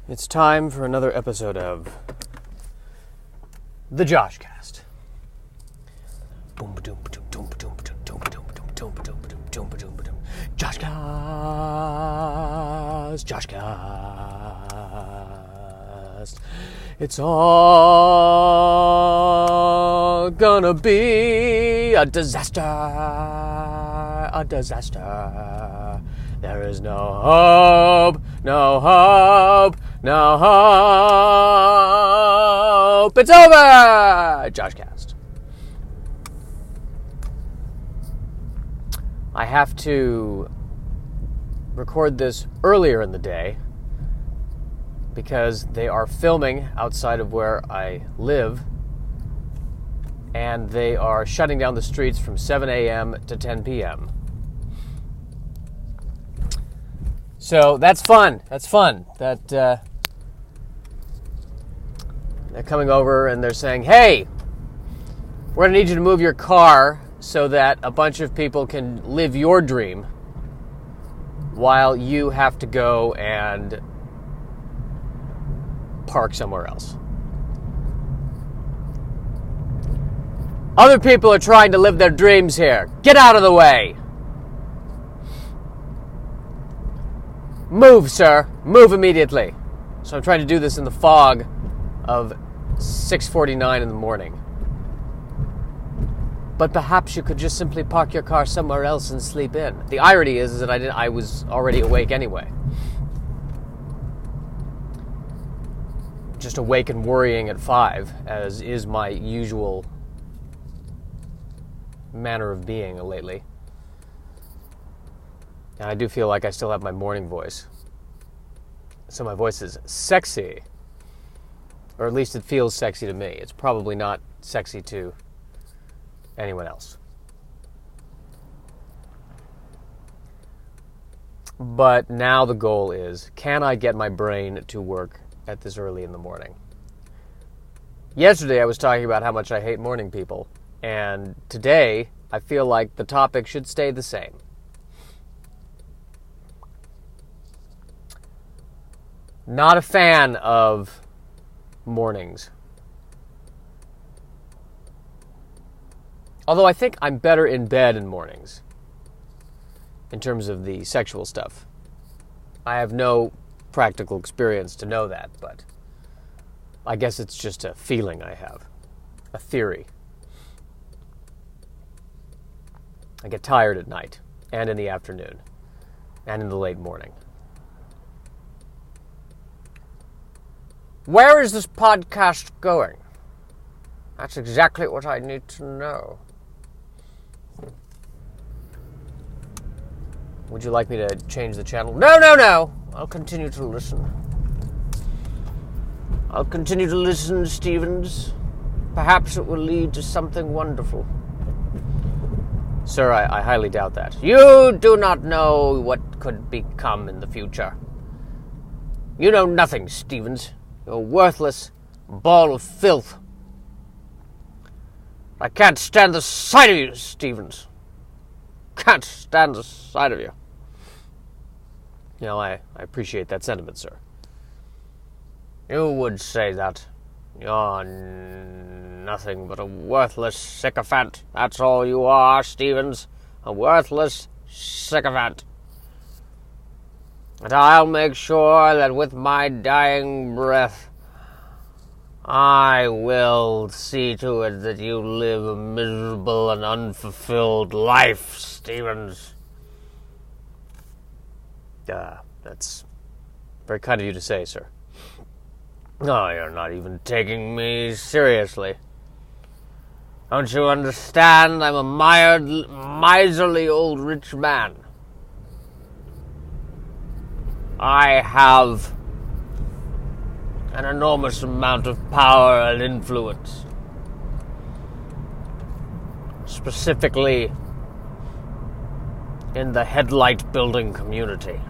It's time for another episode of the Joshcast. Joshcast. It's all gonna be a disaster. A disaster. There is no hope, no hope, no hope. It's over! Joshcast. I have to record this earlier in the day because they are filming outside of where I live, and they are shutting down the streets from 7 a.m. to 10 p.m. So that's fun. That's fun. They're coming over and they're saying, hey, we're going to need you to move your car so that a bunch of people can live your dream while you have to go and park somewhere else. Other people are trying to live their dreams here. Get out of the way. Move, sir. Move immediately. So I'm trying to do this in the fog of 6:49 in the morning. But perhaps you could just simply park your car somewhere else and sleep in. The irony is that I was already awake anyway. Just awake and worrying at 5, as is my usual manner of being lately. And I do feel like I still have my morning voice. So my voice is sexy. Or at least it feels sexy to me. It's probably not sexy to anyone else. But now the goal is, can I get my brain to work at this early in the morning? Yesterday I was talking about how much I hate morning people. And today I feel like the topic should stay the same. Not a fan of mornings. Although I think I'm better in bed in mornings in terms of the sexual stuff. I have no practical experience to know that, but I guess it's just a feeling I have, a theory. I get tired at night and in the afternoon and in the late morning. Where is this podcast going? That's exactly what I need to know. Would you like me to change the channel? No. I'll continue to listen. I'll continue to listen, Stevens. Perhaps it will lead to something wonderful. Sir, I highly doubt that. You do not know what could become in the future. You know nothing, Stevens. You're a worthless ball of filth. I can't stand the sight of you, Stevens. Can't stand the sight of you. You know, I appreciate that sentiment, sir. You would say that. You're nothing but a worthless sycophant. That's all you are, Stevens. A worthless sycophant. And I'll make sure that with my dying breath, I will see to it that you live a miserable and unfulfilled life, Stevens. That's very kind of you to say, sir. No, you're not even taking me seriously. Don't you understand? I'm a miserly old rich man. I have an enormous amount of power and influence. Specifically in the headlight building community.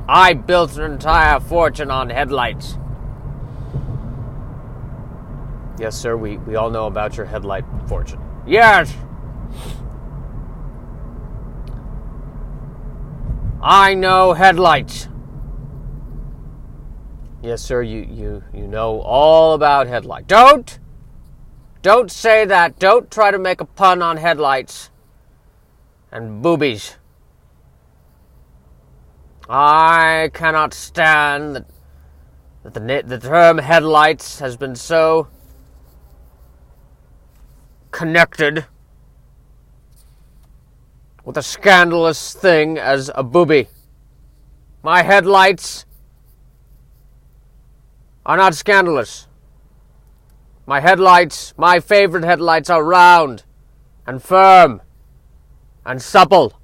I built an entire fortune on headlights. Yes, sir, we all know about your headlight fortune. Yes! I know headlights. Yes, sir, you know all about headlights. Don't say that. Don't try to make a pun on headlights and boobies. I cannot stand that the term headlights has been so connected with a scandalous thing as a boobie. My headlights are not scandalous. My headlights, my favorite headlights, are round and firm and supple.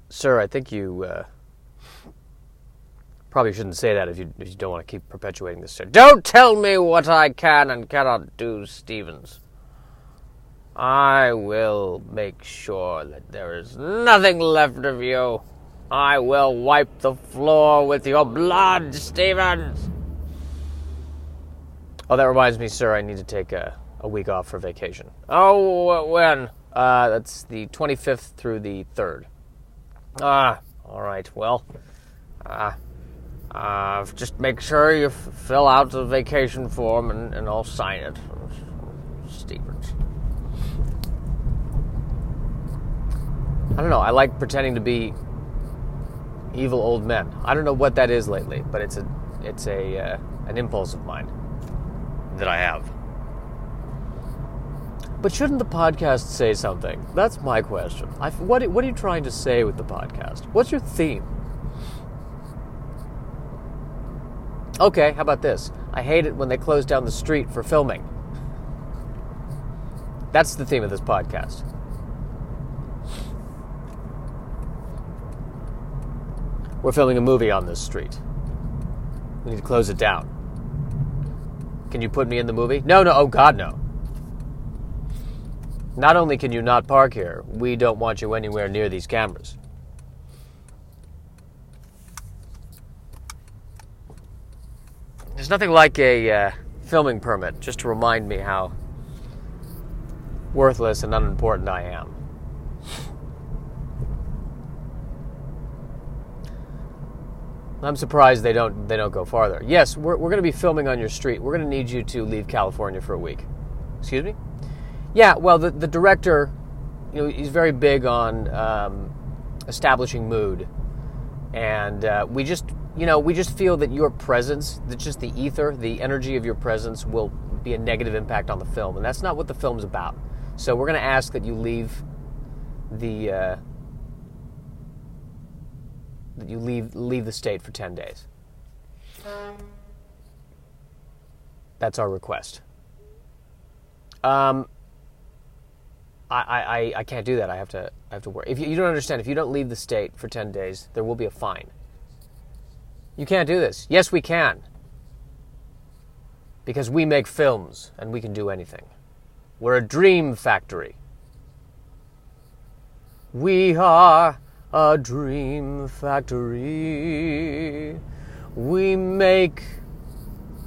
Sir, I think you probably shouldn't say that if you don't want to keep perpetuating this. Sir. Don't tell me what I can and cannot do, Stevens. I will make sure that there is nothing left of you. I will wipe the floor with your blood, Stevens. Oh, that reminds me, sir, I need to take a week off for vacation. Oh, when? That's the 25th through the 3rd. All right, well, just make sure you fill out the vacation form and I'll sign it. Stevens. I don't know, I like pretending to be evil old men. I don't know what that is lately, but it's an impulse of mine that I have. But shouldn't the podcast say something? That's my question. What are you trying to say with the podcast? What's your theme? Okay, how about this? I hate it when they close down the street for filming. That's the theme of this podcast. We're filming a movie on this street. We need to close it down. Can you put me in the movie? No, oh God, no. Not only can you not park here, we don't want you anywhere near these cameras. There's nothing like a filming permit just to remind me how worthless and unimportant I am. I'm surprised they don't go farther. Yes, we're going to be filming on your street. We're going to need you to leave California for a week. Excuse me? Yeah, well, the director, he's very big on establishing mood, and we just feel that your presence, that just the ether, the energy of your presence, will be a negative impact on the film, and that's not what the film's about. So we're going to ask that you leave the leave the state for 10 days. That's our request. I can't do that. I have to work. If you don't understand, if you don't leave the state for 10 days, there will be a fine. You can't do this. Yes, we can. Because we make films and we can do anything. We're a dream factory. We are a dream factory. We make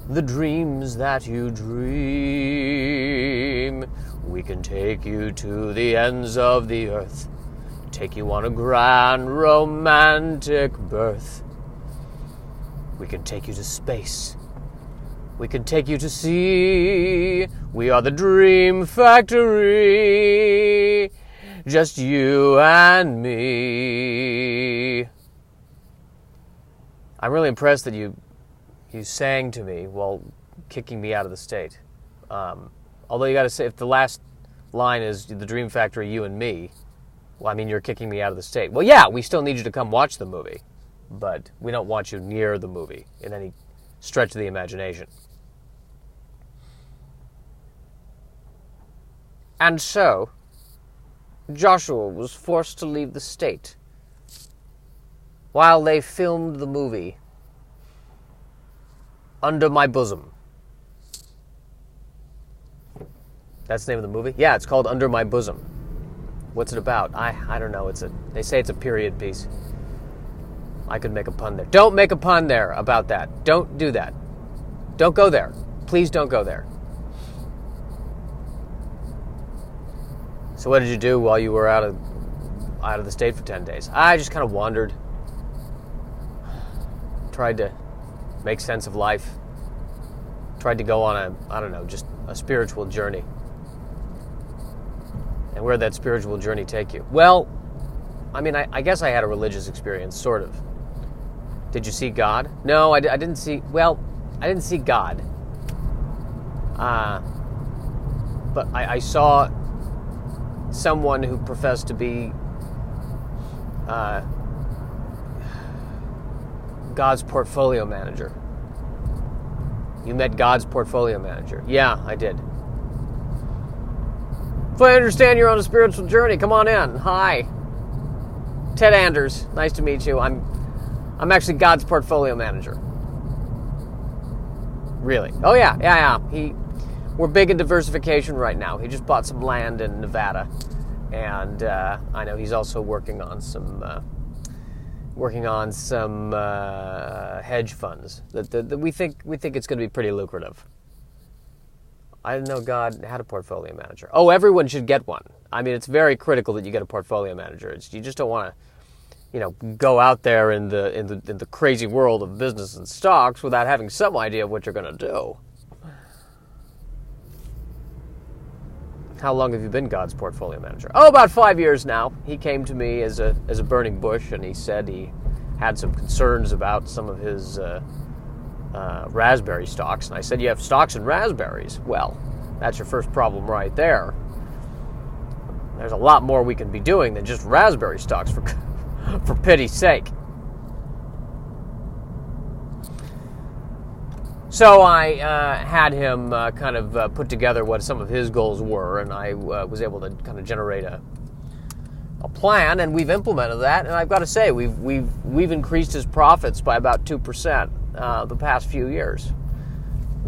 the dreams that you dream. We can take you to the ends of the earth, take you on a grand romantic birth. We can take you to space. We can take you to sea. We are the Dream Factory. Just you and me. I'm really impressed that you sang to me while kicking me out of the state. Although you got to say, if the last line is the Dream Factory, you and me, well, I mean, you're kicking me out of the state. Well, yeah, we still need you to come watch the movie, but we don't want you near the movie in any stretch of the imagination. And so, Joshua was forced to leave the state while they filmed the movie Under My Bosom. That's the name of the movie? Yeah, it's called Under My Bosom. What's it about? I don't know. They say it's a period piece. I could make a pun there. Don't make a pun there about that. Don't do that. Don't go there. Please don't go there. So what did you do while you were out of the state for 10 days? I just kind of wandered. tried to make sense of life, tried to go on just a spiritual journey. And where'd that spiritual journey take you? Well, I mean, I guess I had a religious experience, sort of. Did you see God? No, I didn't see, I didn't see God. But I saw someone who professed to be God's portfolio manager. You met God's portfolio manager. Yeah, I did. So I understand you're on a spiritual journey. Come on in. Hi. Ted Anders. Nice to meet you. I'm actually God's portfolio manager. Really? Oh yeah. We're big in diversification right now. He just bought some land in Nevada, and I know he's also working on some hedge funds that we think it's going to be pretty lucrative. I didn't know God had a portfolio manager. Oh, everyone should get one. I mean, it's very critical that you get a portfolio manager. You just don't want to, go out there in the crazy world of business and stocks without having some idea of what you're going to do. How long have you been God's portfolio manager? Oh, about 5 years now. He came to me as a burning bush, and he said he had some concerns about some of his raspberry stocks. And I said, you have stocks in raspberries? Well, that's your first problem right there. There's a lot more we can be doing than just raspberry stocks, for pity's sake. So I had him kind of put together what some of his goals were, and I was able to kind of generate a plan, and we've implemented that. And I've got to say, we've increased his profits by about 2% the past few years.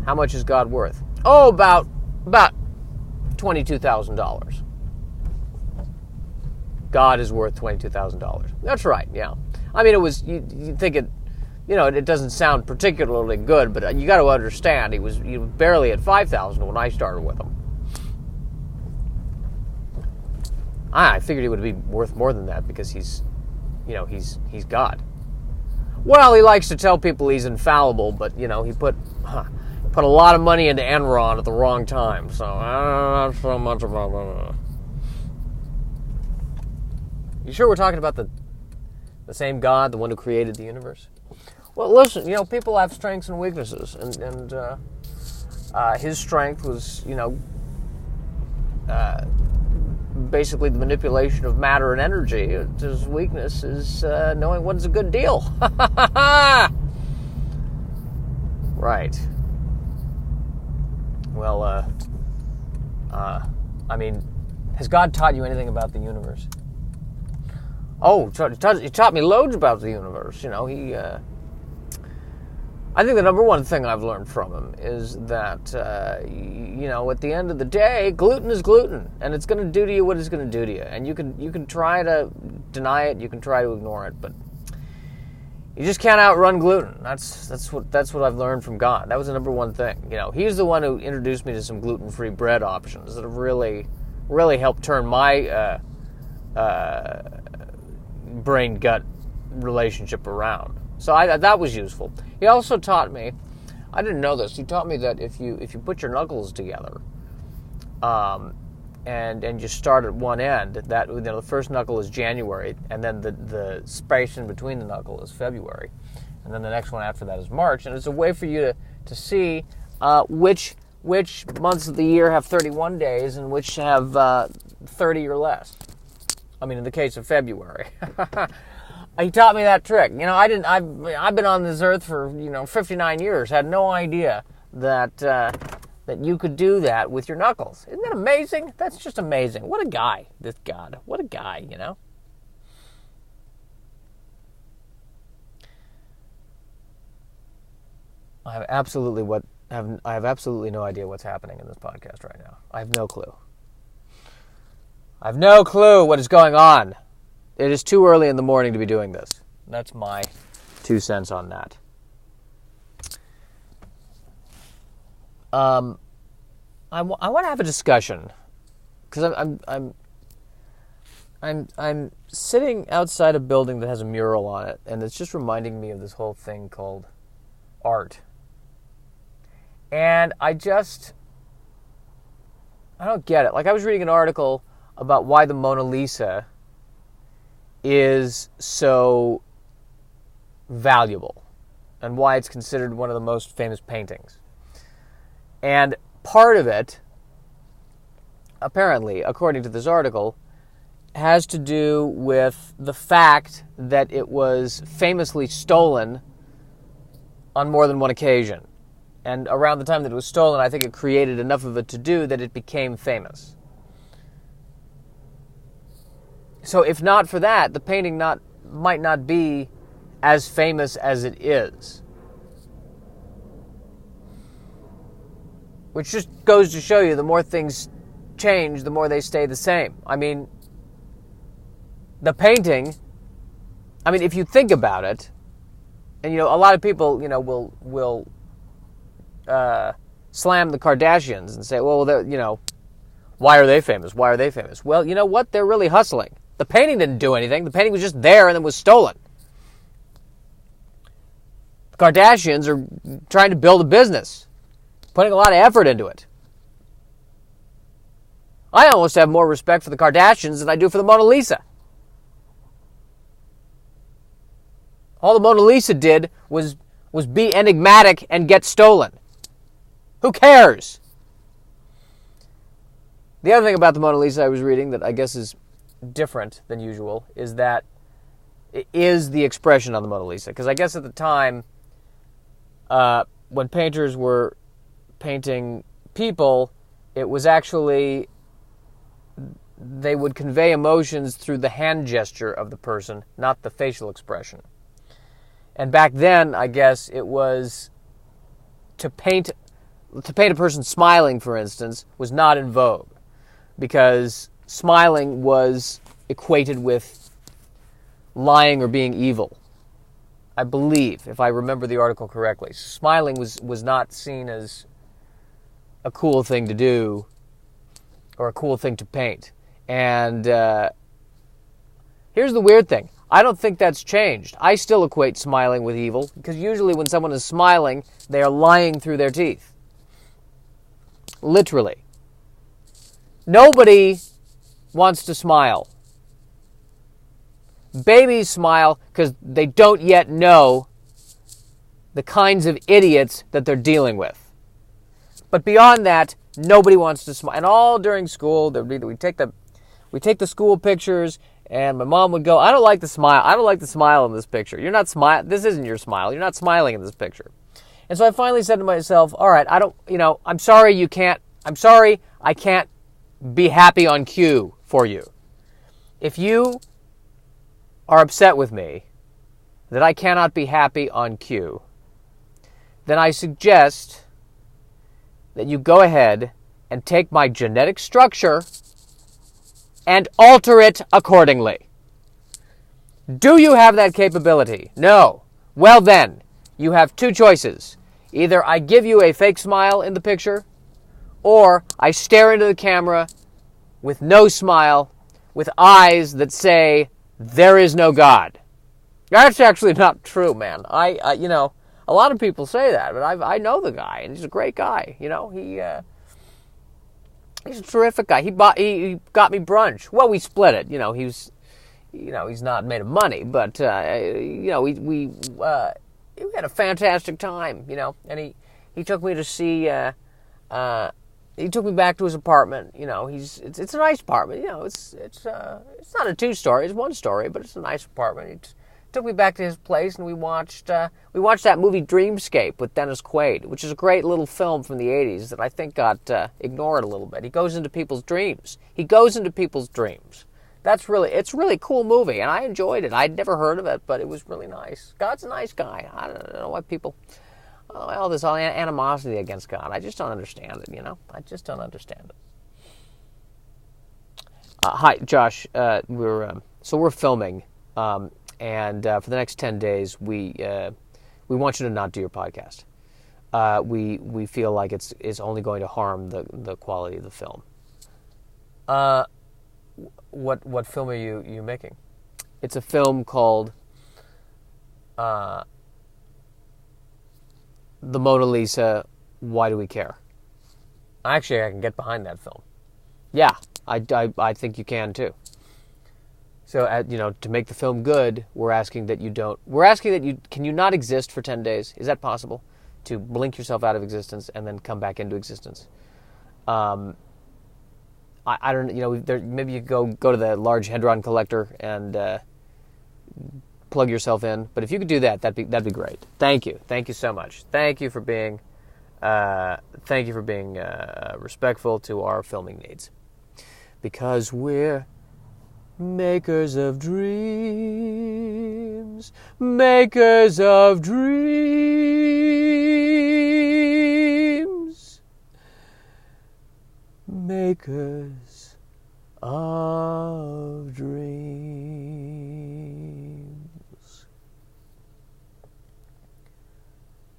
How much is God worth? Oh, about $22,000. God is worth $22,000. That's right. Yeah. I mean, it was. You think it. It doesn't sound particularly good, but you got to understand, he was barely at $5,000 when I started with him. I figured he would be worth more than that because he's God. Well, he likes to tell people he's infallible, but he put a lot of money into Enron at the wrong time, so not so much about that. You sure we're talking about the same God, the one who created the universe? Well, listen, people have strengths and weaknesses, and his strength was, basically the manipulation of matter and energy. His weakness is knowing what's a good deal. Right. Well, I mean, has God taught you anything about the universe? Oh, he taught me loads about the universe. I think the number one thing I've learned from him is that, at the end of the day, gluten is gluten, and it's going to do to you what it's going to do to you. And you can try to deny it, you can try to ignore it, but you just can't outrun gluten. That's what I've learned from God. That was the number one thing. He's the one who introduced me to some gluten-free bread options that have really, really helped turn my brain-gut relationship around. So that was useful. He also taught me, I didn't know this, he taught me that if you put your knuckles together, and you start at one end, that the first knuckle is January, and then the space in between the knuckle is February, and then the next one after that is March, and it's a way for you to see which months of the year have 31 days and which have 30 or less. I mean, in the case of February. He taught me that trick. I've been on this earth for 59 years. Had no idea that you could do that with your knuckles. Isn't that amazing? That's just amazing. What a guy, this God. What a guy, I have absolutely no idea what's happening in this podcast right now. I have no clue. I have no clue what is going on. It is too early in the morning to be doing this. That's my 2 cents on that. I want to have a discussion because I'm sitting outside a building that has a mural on it, and it's just reminding me of this whole thing called art. And I don't get it. Like, I was reading an article about why the Mona Lisa is so valuable and why it's considered one of the most famous paintings. And part of it, apparently, according to this article, has to do with the fact that it was famously stolen on more than one occasion. And around the time that it was stolen, I think it created enough of a to-do that it became famous. So if not for that, the painting might not be as famous as it is. Which just goes to show you, the more things change, the more they stay the same. I mean, the painting, if you think about it, and, a lot of people, will slam the Kardashians and say, well, why are they famous? Why are they famous? Well, you know what? They're really hustling. The painting didn't do anything. The painting was just there and then was stolen. The Kardashians are trying to build a business, putting a lot of effort into it. I almost have more respect for the Kardashians than I do for the Mona Lisa. All the Mona Lisa did was be enigmatic and get stolen. Who cares? The other thing about the Mona Lisa I was reading that I guess is different than usual is that it is the expression on the Mona Lisa. Because I guess at the time, when painters were painting people, it was actually, they would convey emotions through the hand gesture of the person, not the facial expression. And back then, I guess, it was to paint a person smiling, for instance, was not in vogue, because smiling was equated with lying or being evil. I believe, if I remember the article correctly, smiling was not seen as a cool thing to do or a cool thing to paint. And here's the weird thing. I don't think that's changed. I still equate smiling with evil, because usually when someone is smiling, they are lying through their teeth. Literally. Nobody wants to smile. Babies smile because they don't yet know the kinds of idiots that they're dealing with. But beyond that, nobody wants to smile. And all during school, we take the school pictures, and my mom would go, I don't like the smile. I don't like the smile in this picture. You're not smiling. This isn't your smile. You're not smiling in this picture. And so I finally said to myself, all right, I'm sorry I can't be happy on cue for you. If you are upset with me that I cannot be happy on cue, then I suggest that you go ahead and take my genetic structure and alter it accordingly. Do you have that capability? No. Well then, you have two choices. Either I give you a fake smile in the picture, or I stare into the camera with no smile, with eyes that say, there is no God. That's actually not true, man. A lot of people say that, but I know the guy, and he's a great guy. He's a terrific guy. He got me brunch. Well, we split it. He's not made of money, but we had a fantastic time. And he took me to see. He took me back to his apartment. It's a nice apartment. It's not a 2-story. It's 1-story, but it's a nice apartment. He took me back to his place, and we watched that movie Dreamscape with Dennis Quaid, which is a great little film from the 80s that I think got ignored a little bit. He goes into people's dreams. It's a really cool movie, and I enjoyed it. I'd never heard of it, but it was really nice. God's a nice guy. I don't know why people, all this animosity against God. I just don't understand it, I just don't understand it. Hi, Josh. We're filming, and for the next 10 days, we want you to not do your podcast. We feel like it's only going to harm the quality of the film. What film are you making? It's a film called The Mona Lisa, Why Do We Care? Actually, I can get behind that film. Yeah, I think you can too. So, to make the film good, we're asking that you can you not exist for 10 days? Is that possible? To blink yourself out of existence and then come back into existence? I don't, maybe you go to the Large Hadron Collector and plug yourself in. But if you could do that, that'd be great. Thank you so much. Thank you for being respectful to our filming needs, because we're makers of dreams, makers of dreams, makers of dreams.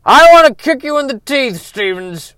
I want to kick you in the teeth, Stevens.